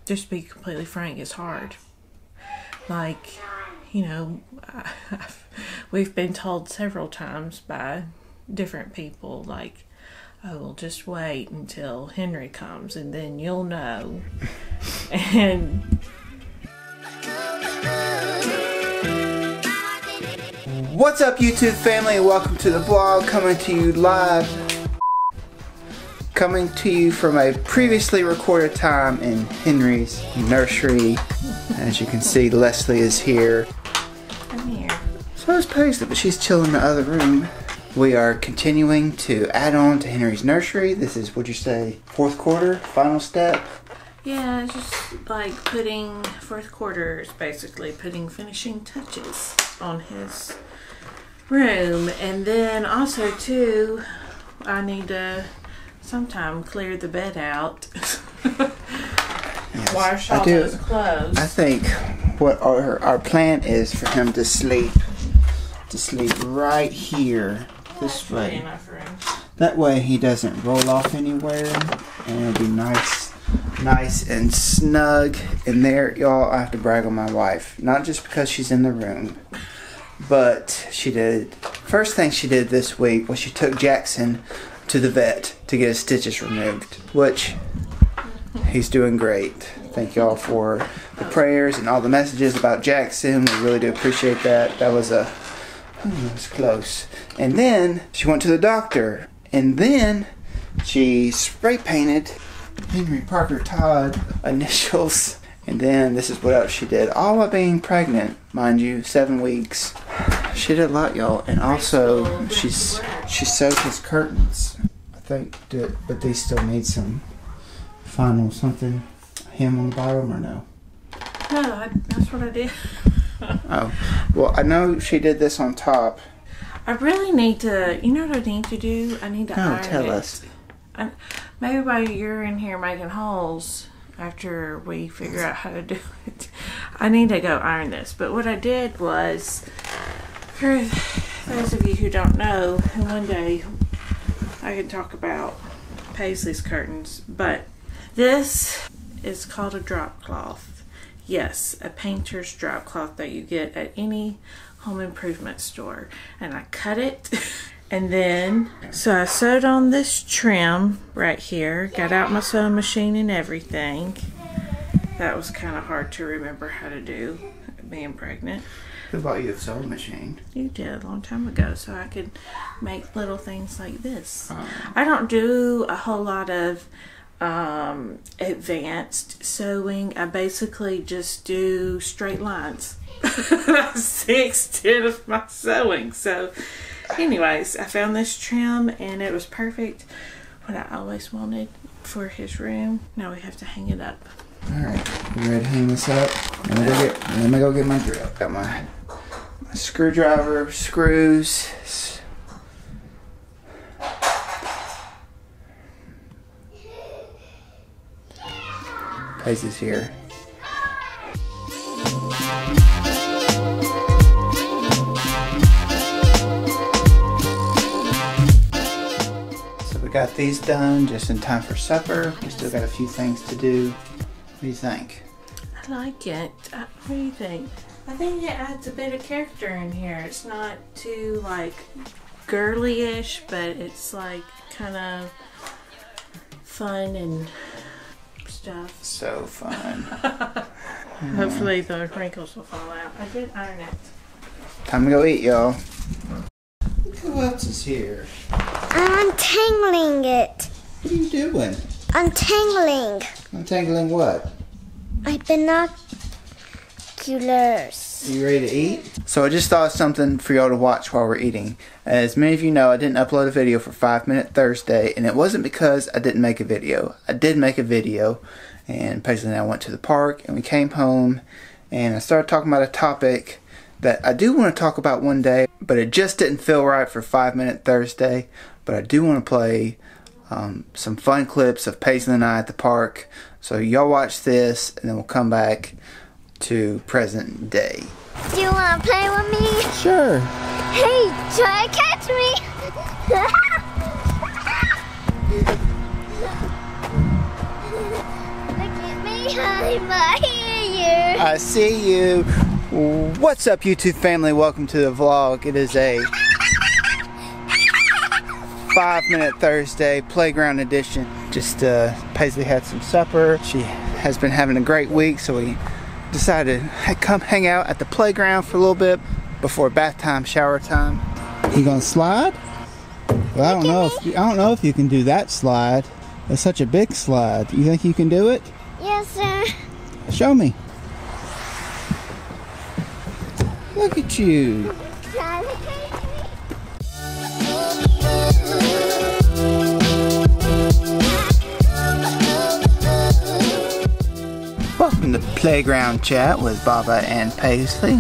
just to be completely frank, it's hard. Like, you know, we've been told several times by different people, like, oh, well, just wait until Henry comes and then you'll know. And what's up, YouTube family, and welcome to the vlog, coming to you live, coming to you from a previously recorded time in Henry's nursery. As you can see, Leslie is here. I'm here. So is Paisley, but she's chilling in the other room. We are continuing to add on to Henry's nursery. This is, what'd you say, fourth quarter, final step? Yeah, it's just like fourth quarter is basically putting finishing touches on his room. And then also too, I need to sometime clear the bed out. Yes, wash all those clothes. I think what our plan is for him to sleep right here, this way. Enough room. That way he doesn't roll off anywhere, and it'll be nice and snug in there. Y'all, I have to brag on my wife, not just because she's in the room, but she did. First thing she did this week was she took Jackson to the vet to get his stitches removed, which he's doing great. Thank y'all for the prayers and all the messages about Jackson. We really do appreciate that. That was it was close. And then she went to the doctor, and then she spray painted Henry Parker Todd initials. And then this is what else she did, all while being pregnant, mind you, 7 weeks. She did a lot, y'all. And also she sewed his curtains, I think, but they still need some final something, hem on the bottom, or no? No, that's what I did. Oh, well, I know she did this on top. I really need to, you know what I need to do? I need to iron it. Tell us. Maybe while you're in here making holes, after we figure out how to do it, I need to go iron this. But what I did was, for those of you who don't know, and one day I can talk about Paisley's curtains, but this is called a drop cloth. Yes, a painter's drop cloth that you get at any home improvement store. And I cut it, and then, so I sewed on this trim right here, got out my sewing machine and everything. That was kind of hard to remember how to do, being pregnant. Who bought you a sewing machine? You did a long time ago, so I could make little things like this. I don't do a whole lot of advanced sewing. I basically just do straight lines. That's the extent of my sewing. So anyways, I found this trim and it was perfect, what I always wanted for his room. Now we have to hang it up. Alright, you ready to hang this up? Let me go get my drill. Got my screwdriver, screws. Paisley's here. So we got these done just in time for supper. We still got a few things to do. What do you think? I like it. What do you think? I think it adds a bit of character in here. It's not too like girly-ish, but it's like kind of fun and stuff. So fun. Hopefully the wrinkles will fall out. I did iron it. Time to go eat, y'all. Look who else is here. I'm untangling it. What are you doing? Untangling. Untangling what? My binoculars. Are you ready to eat? So I just thought of something for y'all to watch while we're eating. As many of you know, I didn't upload a video for 5 Minute Thursday, and it wasn't because I didn't make a video. I did make a video, and Paisley and I went to the park, and we came home, and I started talking about a topic that I do want to talk about one day, but it just didn't feel right for 5 Minute Thursday. But I do want to play some fun clips of Paisley and I at the park. So y'all watch this, and then we'll come back to present day. Do you want to play with me? Sure. Hey, try to catch me. Look at me. I hear you. I see you. What's up, YouTube family? Welcome to the vlog. It is a 5-minute Thursday playground edition. Just Paisley had some supper. She has been having a great week, so we decided to come hang out at the playground for a little bit before bath time, shower time. You gonna slide? Well, I don't know if you can do that slide. It's such a big slide. You think you can do it? Yes, sir. Show me. Look at you. Welcome to Playground Chat with Baba and Paisley.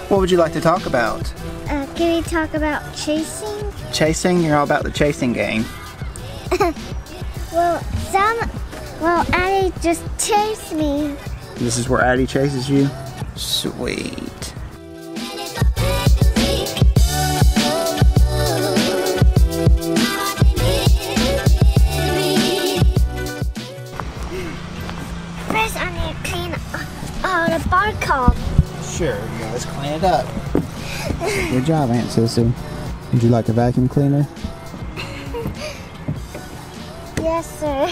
What would you like to talk about? Can we talk about chasing? Chasing? You're all about the chasing game. Well, Addie just chased me. This is where Addie chases you? Sweet. First, I need to clean the barcode. Sure, yeah, let's clean it up. Good job, Aunt Sissy. Would you like a vacuum cleaner? Yes, sir.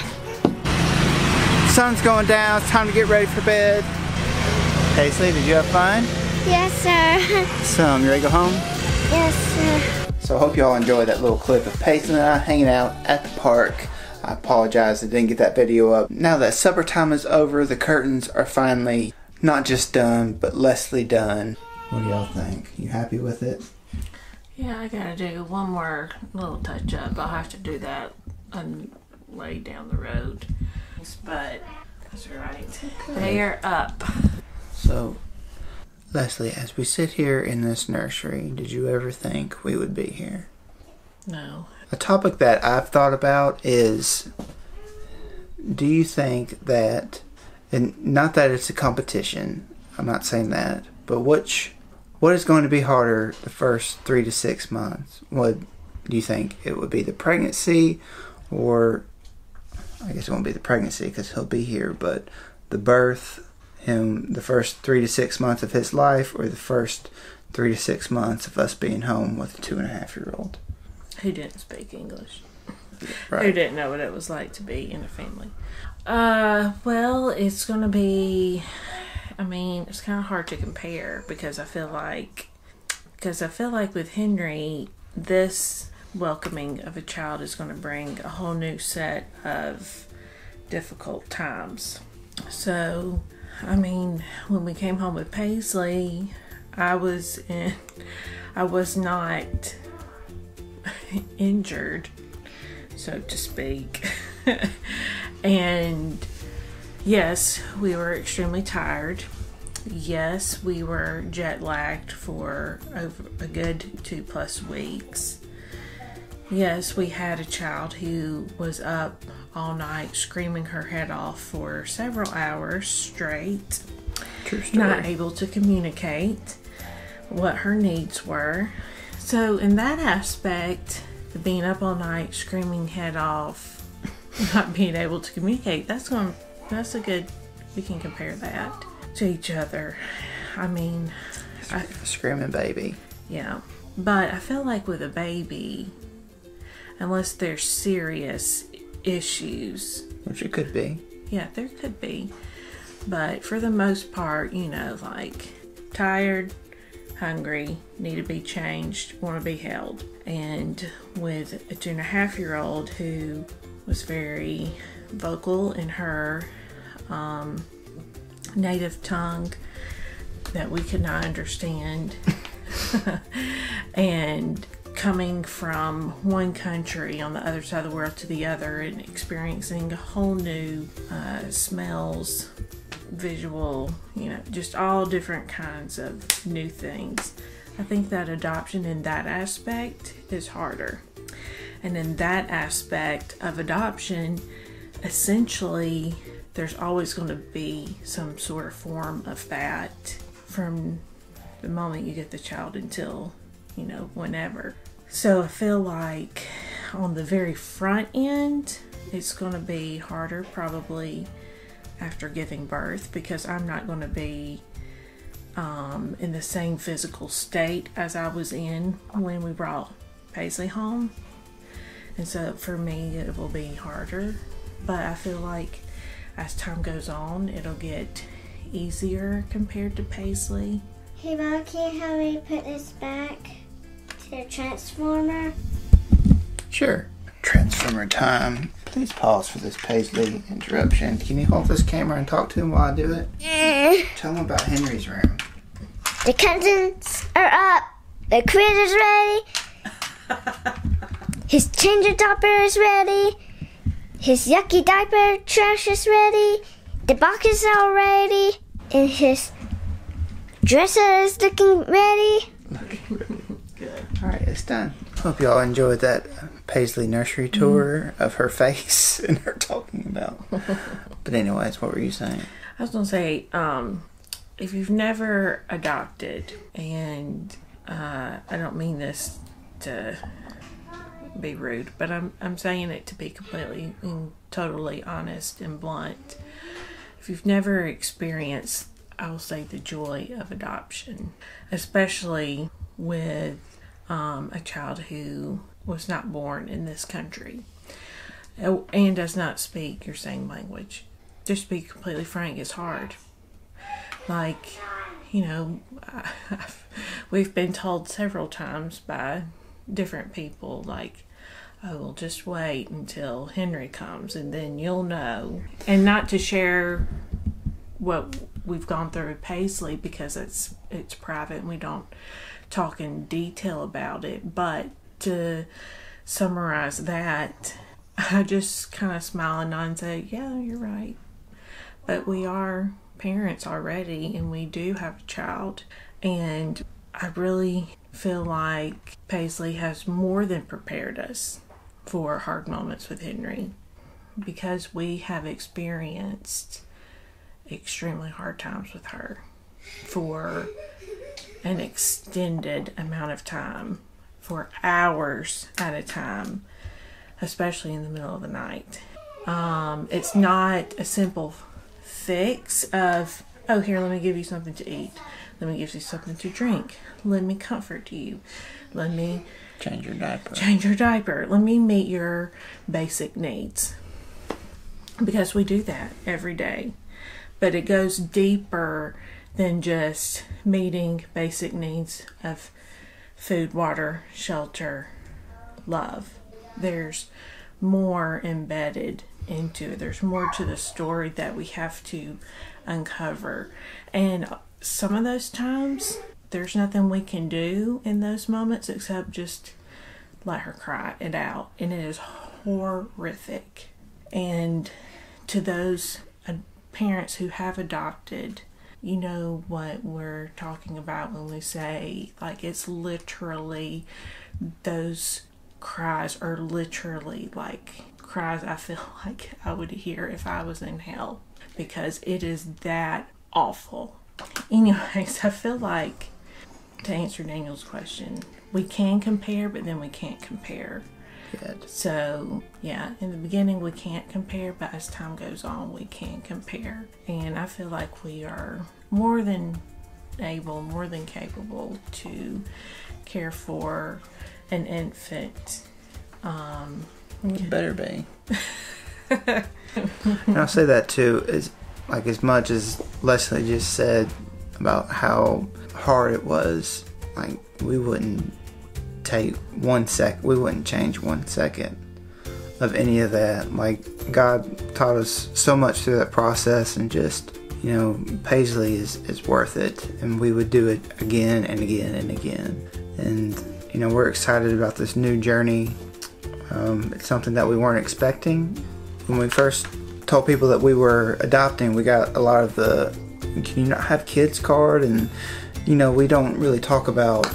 Sun's going down, it's time to get ready for bed. Paisley, did you have fun? Yes, sir. You ready to go home? Yes, sir. So I hope you all enjoyed that little clip of Paisley and I hanging out at the park. I apologize I didn't get that video up. Now that supper time is over, the curtains are finally not just done, but Leslie done. What do y'all think? You happy with it? Yeah, I gotta do one more little touch up. I'll have to do that way down the road. But that's alright. They are up. So, Leslie, as we sit here in this nursery, did you ever think we would be here? No. A topic that I've thought about is, do you think that, and not that it's a competition, I'm not saying that, but what is going to be harder the first 3 to 6 months? What do you think? It would be the pregnancy, or I guess it won't be the pregnancy because he'll be here, but the birth, him, the first 3 to 6 months of his life, or the first 3 to 6 months of us being home with a 2.5-year-old? Who didn't speak English? Right. Who didn't know what it was like to be in a family? Well, it's going to be, it's kind of hard to compare because I feel like with Henry, this welcoming of a child is going to bring a whole new set of difficult times. So, when we came home with Paisley, I was not injured, so to speak. And yes, we were extremely tired. Yes, we were jet lagged for over a good 2+ weeks. Yes, we had a child who was up all night screaming her head off for several hours straight. True story. Not able to communicate what her needs were. So in that aspect, being up all night screaming head off, not being able to communicate, we can compare that to each other. Screaming baby. Yeah, but I feel like with a baby, unless there's serious issues, Which it could be. yeah, there could be, but for the most part, like tired, hungry, need to be changed, want to be held. And with a 2.5-year-old who was very vocal in her native tongue that we could not understand, and coming from one country on the other side of the world to the other and experiencing a whole new smells, visual, just all different kinds of new things. I think that adoption in that aspect is harder. And in that aspect of adoption, essentially, there's always going to be some sort of form of that from the moment you get the child until, whenever. So I feel like on the very front end, it's going to be harder probably after giving birth, because I'm not going to be in the same physical state as I was in when we brought Paisley home. And so for me, it will be harder. But I feel like as time goes on, it'll get easier compared to Paisley. Hey, Mom, can you help me put this back to the transformer? Sure. Transformer time. Please pause for this Paisley interruption. Can you hold this camera and talk to him while I do it? Tell him about Henry's room. The curtains are up. The crib is ready. His changer topper is ready. His yucky diaper trash is ready. The box is all ready. And his dresser is looking ready. Good. Alright, it's done. Hope y'all enjoyed that Paisley nursery tour of her face and her talking about. But anyways, what were you saying? I was going to say, if you've never adopted, and I don't mean this to be rude, but I'm saying it to be completely and totally honest and blunt. If you've never experienced, I will say, the joy of adoption, especially with a child who was not born in this country and does not speak your same language. Just to be completely frank, it's hard. Like, you know, we've been told several times by different people, like, oh, well, just wait until Henry comes and then you'll know. And not to share what we've gone through with Paisley, because it's private and we don't talk in detail about it. But to summarize that, I just kind of smile and nod and say, yeah, you're right. But we are parents already, and we do have a child. And I really feel like Paisley has more than prepared us for hard moments with Henry, because we have experienced extremely hard times with her for an extended amount of time, for hours at a time, especially in the middle of the night. It's not a simple fix of, oh, here, let me give you something to eat, let me give you something to drink, let me comfort you, let me Change your diaper, let me meet your basic needs, because we do that every day. But it goes deeper than just meeting basic needs of food, water, shelter, love. There's more embedded into it. There's more to the story that we have to uncover. And some of those times, there's nothing we can do in those moments except just let her cry it out. And it is horrific. And to those parents who have adopted, you know what we're talking about when we say, like, it's literally, those cries are literally like cries I feel like I would hear if I was in hell, because it is that awful. Anyways, I feel like, to answer Daniel's question, we can compare, but then we can't compare. Good. So, yeah, in the beginning we can't compare, but as time goes on, we can compare. And I feel like we are more than able, more than capable to care for an infant. It better be. And I'll say that too, is like, as much as Leslie just said about how hard it was, like, we wouldn't take 1 second, we wouldn't change 1 second of any of that. Like, God taught us so much through that process, and just, you know, Paisley is worth it, and we would do it again and again and again. And, you know, we're excited about this new journey. It's something that we weren't expecting. When we first told people that we were adopting, we got a lot of the, can you not have kids card? And, you know, we don't really talk about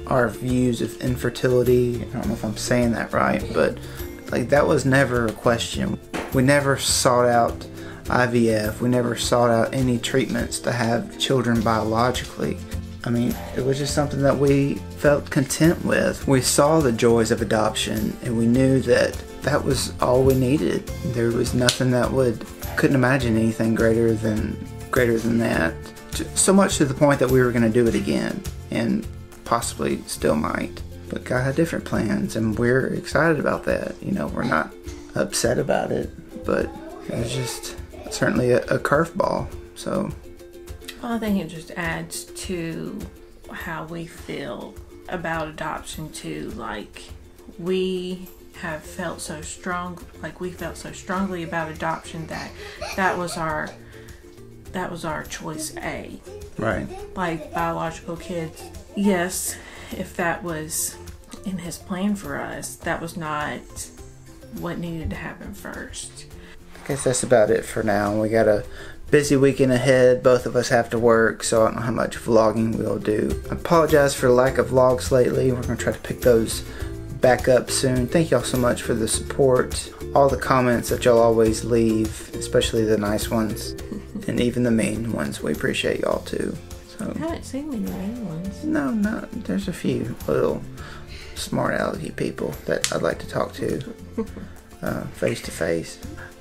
our views of infertility. I don't know if I'm saying that right, but like, that was never a question. We never sought out IVF. We never sought out any treatments to have children biologically. I mean, it was just something that we felt content with. We saw the joys of adoption, and we knew that that was all we needed. There was nothing that would couldn't imagine anything greater than that. So much to the point that we were going to do it again, and possibly still might. But God had different plans, and we're excited about that. You know, we're not upset about it, but it was just certainly a curveball. So, well, I think it just adds to how we feel about adoption too. Like, we have felt so strong, like we felt so strongly about adoption that was our choice A. Right. Like biological kids, yes, if that was in his plan for us, that was not what needed to happen first. I guess that's about it for now. We got a busy weekend ahead. Both of us have to work, so I don't know how much vlogging we'll do. I apologize for the lack of vlogs lately. We're going to try to pick those back up soon. Thank y'all so much for the support, all the comments that y'all always leave, especially the nice ones and even the mean ones. We appreciate y'all too. So I haven't seen many mean ones. no, there's a few little smart alecky people that I'd like to talk to face to face.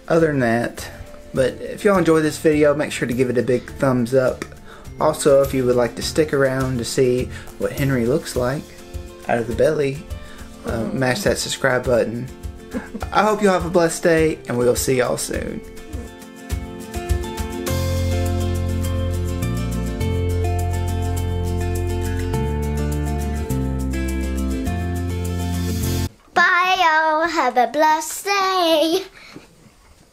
Other than that, but if y'all enjoyed this video, make sure to give it a big thumbs up. Also, if you would like to stick around to see what Henry looks like out of the belly, mash that subscribe button. I hope y'all have a blessed day, and we'll see y'all soon. Bye, y'all. Have a blessed day.